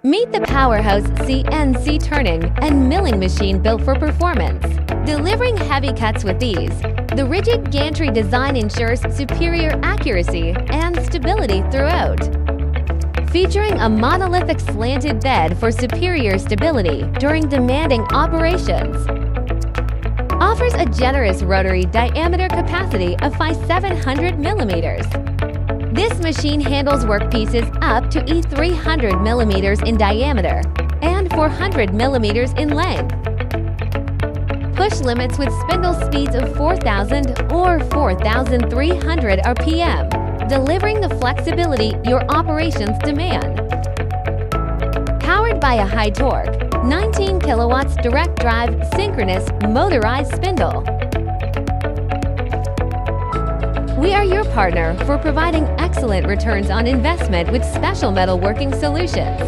Meet the powerhouse CNC turning and milling machine built for performance. Delivering heavy cuts with ease, the rigid gantry design ensures superior accuracy and stability throughout. Featuring a monolithic slanted bed for superior stability during demanding operations. Offers a generous rotary diameter capacity of 700 millimeters. This machine handles workpieces up to 300 millimeters in diameter and 400 millimeters in length. Push limits with spindle speeds of 4,000 or 4,300 RPM, delivering the flexibility your operations demand. Powered by a high torque, 19 kilowatts direct drive synchronous motorized spindle. We are your partner for providing excellent returns on investment with special metalworking solutions.